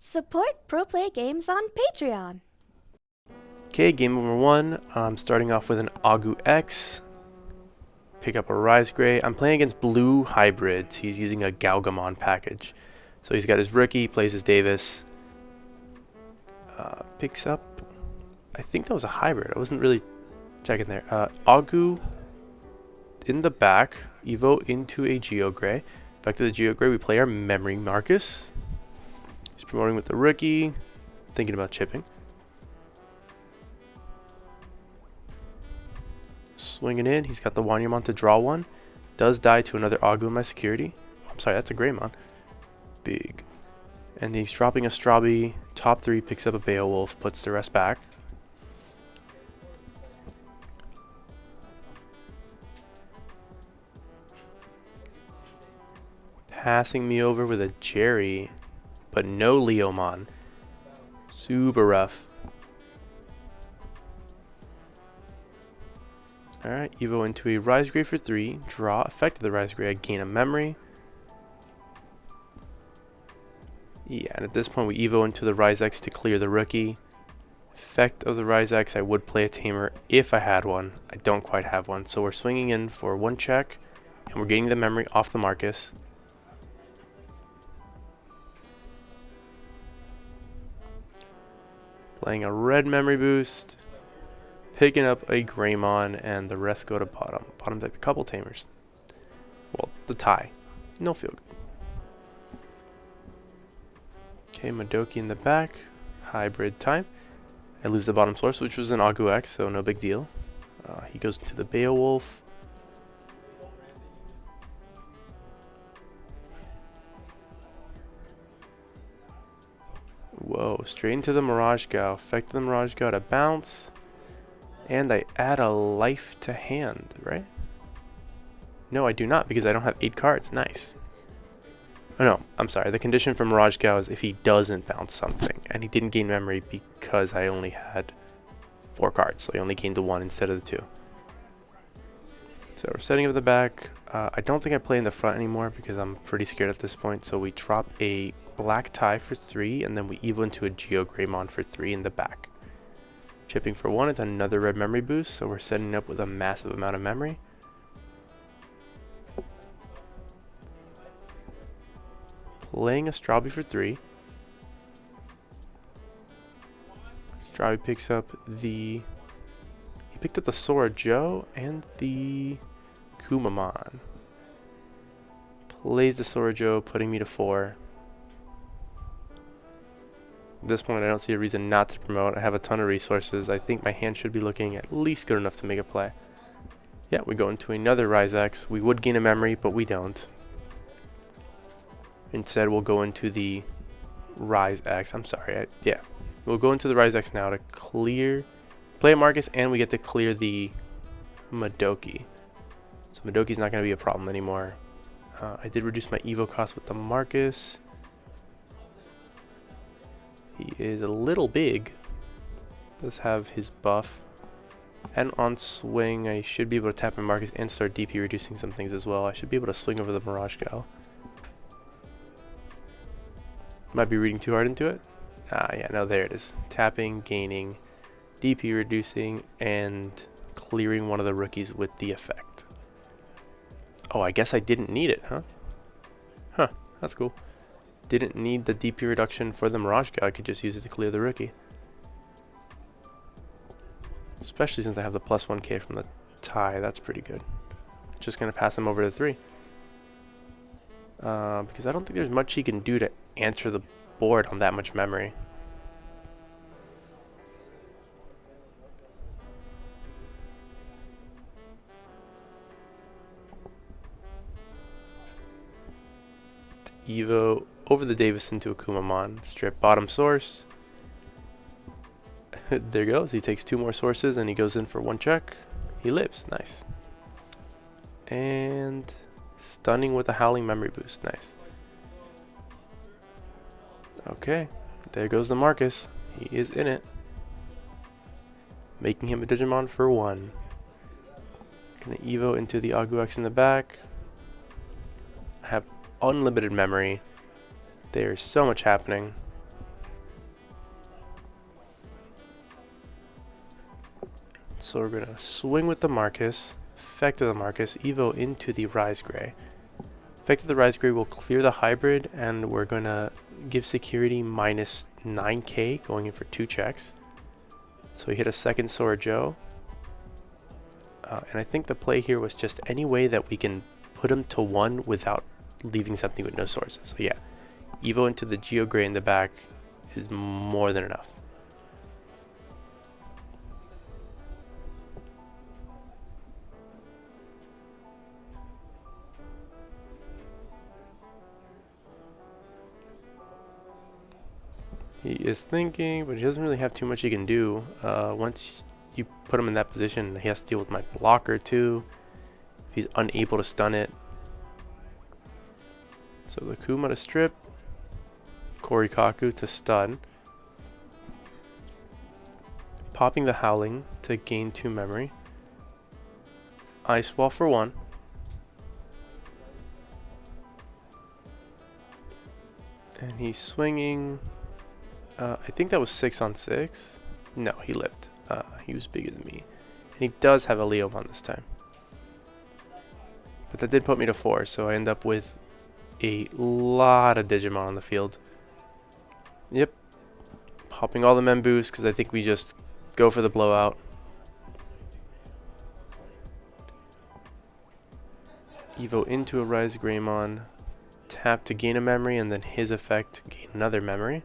Support Pro Play Games on Patreon. Okay, game number one. I'm starting off with an Agu X. Pick up a Rise Gray. I'm playing against blue hybrids. He's using a Galgamon package. So he's got his rookie, plays his Davis. Picks up, I think that was a hybrid. I wasn't really checking there. Agu in the back. Evo into a Geo Gray. Back to the Geo Gray, we play our Memory Marcus. He's promoting with the rookie. Thinking about chipping. Swinging in, he's got the Wanyamon to draw one. Does die to another Agu in my security. I'm sorry, that's a Greymon. Big. And he's dropping a Strabi. Top three, picks up a Beowulf, puts the rest back. Passing me over with a Jerry, but no Leomon. Super rough. Alright, Evo into a Rise Gray for 3. Draw, effect of the Rise Gray, I gain a memory. Yeah, and at this point we Evo into the Rise X to clear the rookie. Effect of the Rise X, I would play a Tamer if I had one. I don't quite have one, so we're swinging in for one check. And we're getting the memory off the Marcus. Playing a red memory boost. Picking up a Greymon, and the rest go to bottom. Bottom's like a couple Tamers. Well, the tie. No feel good. Okay, Madoki in the back. Hybrid time. I lose the bottom source, which was an Agu X, so no big deal. He goes into the Beowulf. Whoa, straight into the Mirage Gao. Effect of the Mirage Gao to bounce. And I add a life to hand, right? No, I do not, because I don't have 8 cards. Nice. Oh no, I'm sorry. The condition for Mirage Gao is if he doesn't bounce something. And he didn't gain memory because I only had 4 cards. So I only gained the 1 instead of the 2. So we're setting up the back. I don't think I play in the front anymore because I'm pretty scared at this point. So we drop a black tie for 3, and then we Evo into a ShineGreymon for 3 in the back. Chipping for 1, it's another red memory boost, so we're setting up with a massive amount of memory. Playing a Strabi for 3. Strabi picks up the... He picked up the Sora Joe and the Kumamon. Plays the Sora Joe, putting me to 4. At this point, I don't see a reason not to promote. I have a ton of resources. I think my hand should be looking at least good enough to make a play. Yeah, we go into another Rise X. We would gain a memory, but we don't. Instead, we'll go into the Rise X. I'm sorry. Yeah. We'll go into the Rise X now to clear... Play a Marcus, and we get to clear the Madoki. So Madoki's not going to be a problem anymore. I did reduce my Evo cost with the Marcus. He is a little big. Does have his buff. And on swing, I should be able to tap my Marcus and start DP reducing some things as well. I should be able to swing over the Mirage Gao. Might be reading too hard into it. Yeah, no, there it is. Tapping, gaining, DP reducing, and clearing one of the rookies with the effect. Oh, I guess I didn't need it, huh? Huh, that's cool. Didn't need the DP reduction for the Mirage Gao. I could just use it to clear the rookie. Especially since I have the plus 1k from the tie. That's pretty good. Just going to pass him over to 3. Because I don't think there's much he can do to answer the board on that much memory. Evo over the Davis into a Kumamon. Strip bottom source. There goes. He takes 2 more sources and he goes in for 1 check. He lives. Nice. And stunning with a Howling memory boost. Nice. Okay. There goes the Marcus. He is in it. Making him a Digimon for 1. Gonna Evo into the Agu X in the back. I have unlimited memory. There's so much happening. So we're gonna swing with the Marcus, effect of the Marcus, evo into the Rise Gray. Effect of the Rise Gray will clear the hybrid, and we're gonna give security minus 9k, going in for 2 checks. So we hit a second Sora Joe. And I think the play here was just any way that we can put him to 1 without leaving something with no sources. So yeah, evo into the Geo Gray in the back is more than enough. He is thinking, but he doesn't really have too much he can do. Once you put him in that position, he has to deal with my blocker too. If he's unable to stun it. So the Kuma to strip, Korikaku to stun, popping the Howling to gain 2 memory, Ice Wall for 1, and he's swinging. I think that was 6 on 6. No, he lived. He was bigger than me, and he does have a Leomon this time. But that did put me to 4, so I end up with a lot of Digimon on the field. Yep. Popping all the Mem boosts because I think we just go for the blowout. Evo into a Rise Greymon. Tap to gain a memory, and then his effect gain another memory.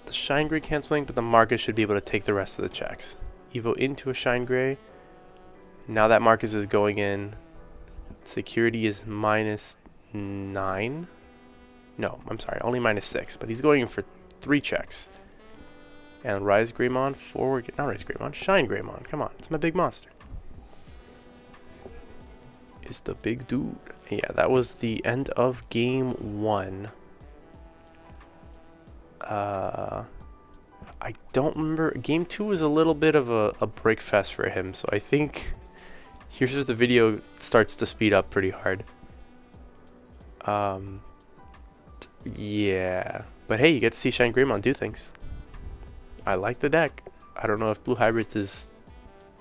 The Shine Gray canceling, but the Marcus should be able to take the rest of the checks. Evo into a Shine Gray. Now that Marcus is going in, security is minus 9. No, I'm sorry, only minus 6. But he's going in for 3 checks. And Rise Greymon forward, not Rise Greymon, Shine Greymon. Come on, it's my big monster. It's the big dude. Yeah, that was the end of game 1. I don't remember. Game 2 was a little bit of a break fest for him, so I think here's where the video starts to speed up pretty hard. Yeah, but hey, you get to see ShineGreymon do things. I like the deck. I don't know if Blue Hybrids is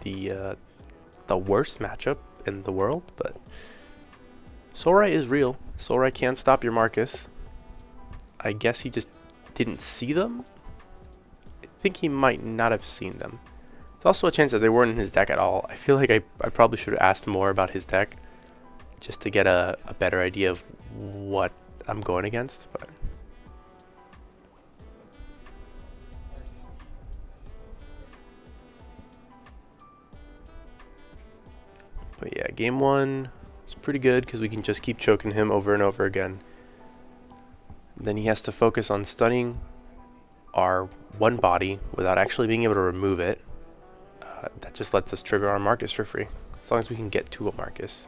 the worst matchup in the world, but Sorai is real. Sorai can't stop your Marcus. I guess he just didn't see them. I think he might not have seen them. There's also a chance that they weren't in his deck at all. I feel like I probably should have asked more about his deck just to get a better idea of what I'm going against. But yeah, game 1 is pretty good because we can just keep choking him over and over again. Then he has to focus on stunning our one body without actually being able to remove it. That just lets us trigger our Marcus for free, as long as we can get to a Marcus.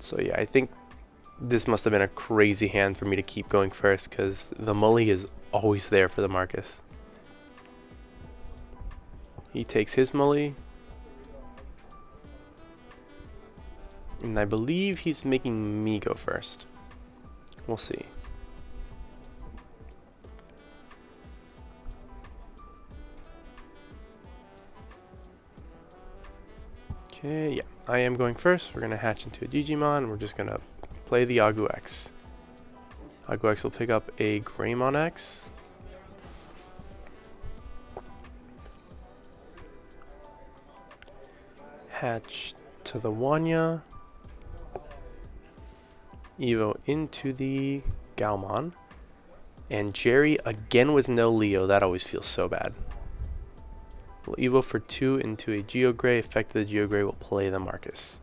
So yeah, I think this must have been a crazy hand for me to keep going first, because the Mully is always there for the Marcus. He takes his Mully, and I believe he's making me go first. We'll see. Okay, yeah, I am going first. We're going to hatch into a Digimon. We're just going to play the Agu X. Agu X will pick up a Greymon X. Hatch to the Wanya. Evo into the Galmon. And Jerry again with no Leo. That always feels so bad. We'll Evo for 2 into a Geogray. Effect of the Geogray will play the Marcus.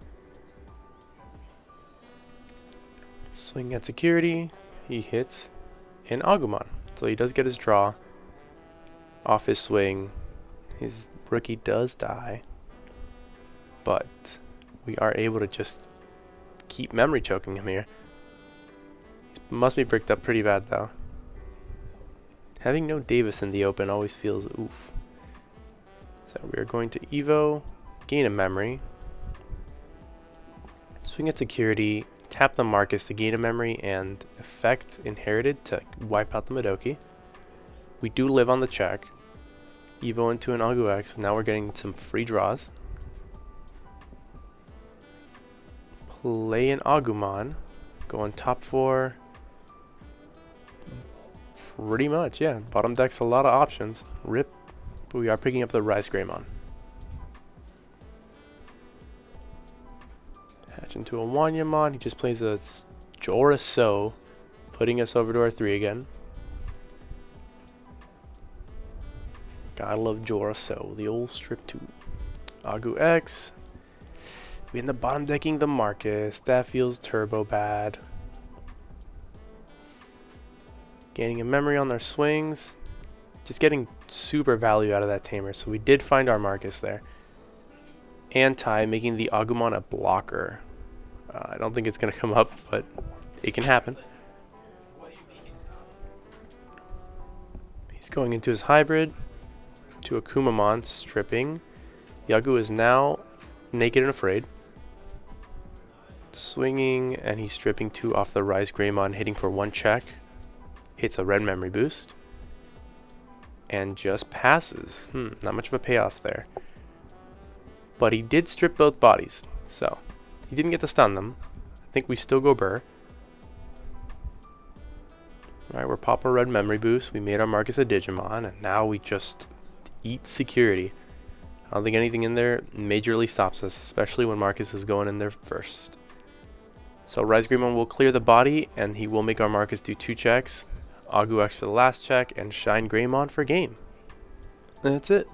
Swing at security. He hits an Agumon. So he does get his draw. Off his swing. His rookie does die. But we are able to just keep memory choking him here. He must be bricked up pretty bad though. Having no Davis in the open always feels oof. So we are going to Evo, gain a memory, swing at security, tap the Marcus to gain a memory, and effect inherited to wipe out the Madoki. We do live on the check. Evo into an Agu X. Now we're getting some free draws. Play an Agumon. Go on top 4. Pretty much, yeah. Bottom deck's a lot of options. Rip. But we are picking up the ShineGreymon. Hatch into a Wanyamon. He just plays a Joriso, putting us over to our 3 again. Gotta love Joriso, the old strip 2. Agu X. We end up bottom decking the Marcus. That feels turbo bad. Gaining a memory on their swings. Just getting super value out of that tamer. So we did find our Marcus there. Anti, making the Agumon a blocker. I don't think it's going to come up, but it can happen. He's going into his hybrid. To a Kumamon, stripping. Yagu is now naked and afraid. Swinging, and he's stripping 2 off the ShineGreymon, hitting for 1 check. Hits a red memory boost. And just passes. Not much of a payoff there. But he did strip both bodies, so he didn't get to stun them. I think we still go burr. Alright, we're popping a red memory boost. We made our Marcus a Digimon, and now we just eat security. I don't think anything in there majorly stops us, especially when Marcus is going in there first. So ShineGreymon will clear the body, and he will make our Marcus do 2 checks. Agu X for the last check, and ShineGreymon for game. And that's it.